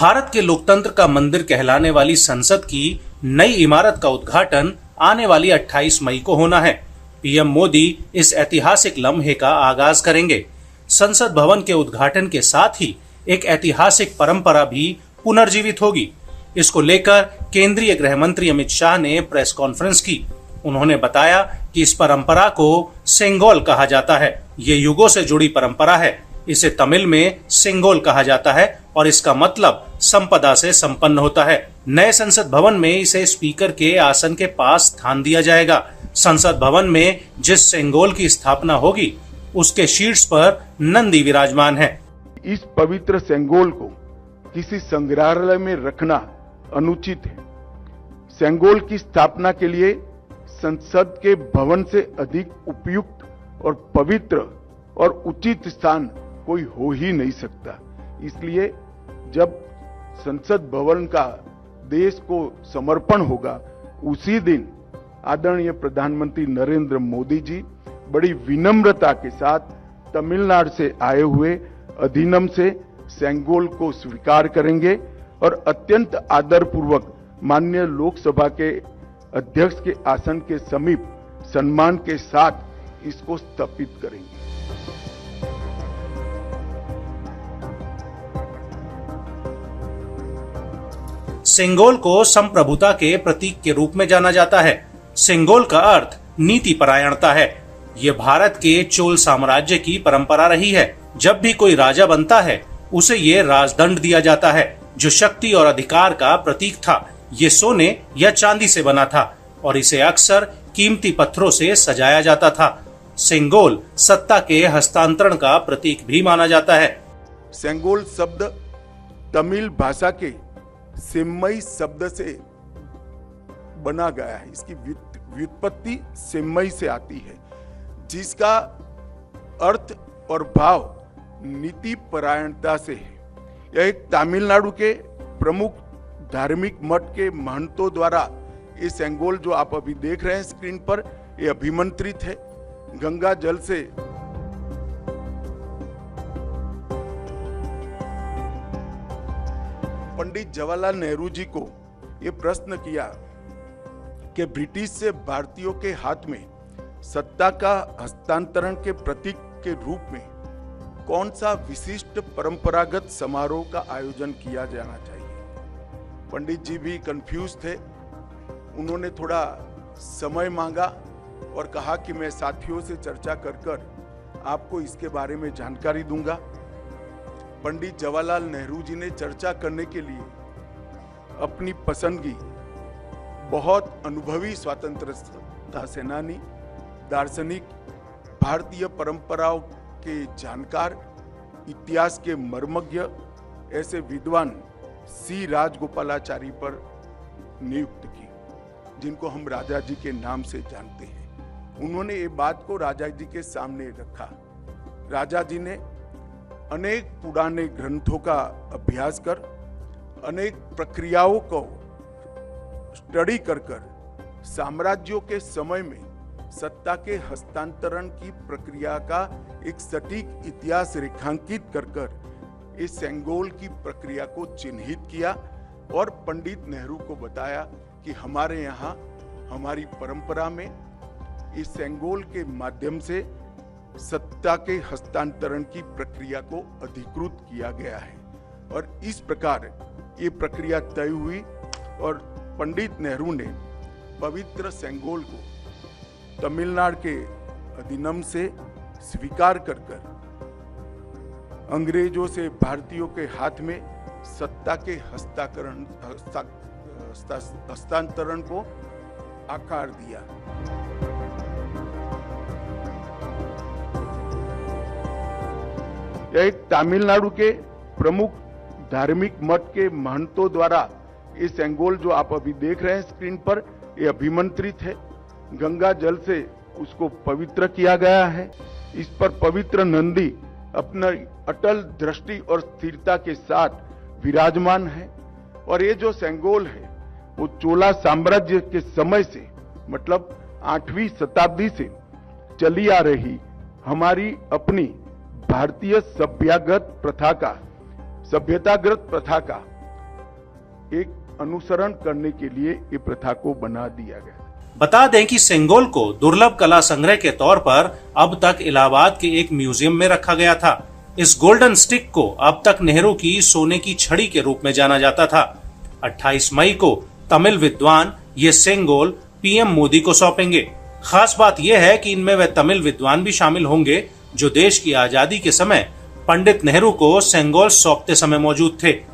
भारत के लोकतंत्र का मंदिर कहलाने वाली संसद की नई इमारत का उद्घाटन आने वाली 28 मई को होना है। पीएम मोदी इस ऐतिहासिक लम्हे का आगाज करेंगे। संसद भवन के उद्घाटन के साथ ही एक ऐतिहासिक परंपरा भी पुनर्जीवित होगी। इसको लेकर केंद्रीय गृह मंत्री अमित शाह ने प्रेस कॉन्फ्रेंस की। उन्होंने बताया कि इस परंपरा को सेंगोल कहा जाता है। ये युगों से जुड़ी परंपरा है। इसे तमिल में सेंगोल कहा जाता है और इसका मतलब संपदा से संपन्न होता है। नए संसद भवन में इसे स्पीकर के आसन के पास स्थान दिया जाएगा। संसद भवन में जिस सेंगोल की स्थापना होगी उसके शीर्ष पर नंदी विराजमान है। इस पवित्र सेंगोल को किसी संग्रहालय में रखना अनुचित है। सेंगोल की स्थापना के लिए संसद के भवन से अधिक उपयुक्त और पवित्र और उचित स्थान कोई हो ही नहीं सकता। इसलिए जब संसद भवन का देश को समर्पण होगा उसी दिन आदरणीय प्रधानमंत्री नरेंद्र मोदी जी बड़ी विनम्रता के साथ तमिलनाडु से आए हुए अधिनम से सेंगोल को स्वीकार करेंगे और अत्यंत आदरपूर्वक माननीय लोकसभा के अध्यक्ष के आसन के समीप सम्मान के साथ इसको स्थापित करेंगे। सेंगोल को संप्रभुता के प्रतीक के रूप में जाना जाता है। सेंगोल का अर्थ नीति परायणता है। ये भारत के चोल साम्राज्य की परंपरा रही है। जब भी कोई राजा बनता है उसे ये राजदंड दिया जाता है जो शक्ति और अधिकार का प्रतीक था। ये सोने या चांदी से बना था और इसे अक्सर कीमती पत्थरों से सजाया जाता था। सेंगोल सत्ता के हस्तांतरण का प्रतीक भी माना जाता है। सेंगोल शब्द तमिल भाषा के सेम्मई शब्द से बना गया है। इसकी व्युत्पत्ति सेम्मई से आती है जिसका अर्थ और भाव नीति परायणता से है। यह एक तमिलनाडु के प्रमुख धार्मिक मठ के महंतों द्वारा ये सेंगोल जो आप अभी देख रहे हैं स्क्रीन पर, ये अभिमंत्रित है। गंगा जल से पंडित जवाहरलाल नेहरू जी को ये प्रश्न किया कि ब्रिटिश से भारतीयों के हाथ में सत्ता का हस्तांतरण के प्रतीक के रूप में कौन सा विशिष्ट परंपरागत समारोह का आयोजन किया जाना चाहिए। पंडित जी भी कंफ्यूज थे। उन्होंने थोड़ा समय मांगा और कहा कि मैं साथियों से चर्चा कर आपको इसके बारे में जानकारी दूंगा। पंडित जवाहरलाल नेहरू जी ने चर्चा करने के लिए अपनी पसंदगी बहुत अनुभवी स्वतंत्रता सेनानी, दार्शनिक, भारतीय परंपराओं के जानकार, इतिहास के मर्मज्ञ ऐसे विद्वान सी राजगोपालाचारी पर नियुक्त की, जिनको हम राजा जी के नाम से जानते हैं। उन्होंने ये बात को राजा जी के सामने रखा। राजा जी ने अनेक पुराने ग्रंथों का अभ्यास कर, अनेक प्रक्रियाओं को स्टडी कर साम्राज्यों के समय में सत्ता के हस्तांतरण की प्रक्रिया का एक सटीक इतिहास रेखांकित कर इस सेंगोल की प्रक्रिया को चिन्हित किया और पंडित नेहरू को बताया कि हमारे यहाँ हमारी परंपरा में इस सेंगोल के माध्यम से सत्ता के हस्तांतरण की प्रक्रिया को अधिकृत किया गया है। और इस प्रकार ये प्रक्रिया तय हुई और पंडित नेहरू ने पवित्र सेंगोल को तमिलनाडु के अधिनम से स्वीकार कर अंग्रेजों से भारतीयों के हाथ में सत्ता के हस्तांतरण को आकार दिया। यह एक तमिलनाडु के प्रमुख धार्मिक मठ के महंतों द्वारा ये सेंगोल जो आप अभी देख रहे हैं स्क्रीन पर, ये अभिमंत्रित है। गंगा जल से उसको पवित्र किया गया है। इस पर पवित्र नंदी अपना अटल दृष्टि और स्थिरता के साथ विराजमान है। और ये जो सेंगोल है वो चोला साम्राज्य के समय से, मतलब 8वीं शताब्दी से चली आ रही हमारी अपनी भारतीय सभ्यतागत प्रथा का एक अनुसरण करने के लिए ये प्रथा को बना दिया गया। बता दें कि सेंगोल को दुर्लभ कला संग्रह के तौर पर अब तक इलाहाबाद के एक म्यूजियम में रखा गया था। इस गोल्डन स्टिक को अब तक नेहरू की सोने की छड़ी के रूप में जाना जाता था। 28 मई को तमिल विद्वान ये सेंगोल पीएम मोदी को सौंपेंगे। खास बात यह है कि इनमें वे तमिल विद्वान भी शामिल होंगे जो देश की आजादी के समय पंडित नेहरू को सेंगोल सौंपते समय मौजूद थे।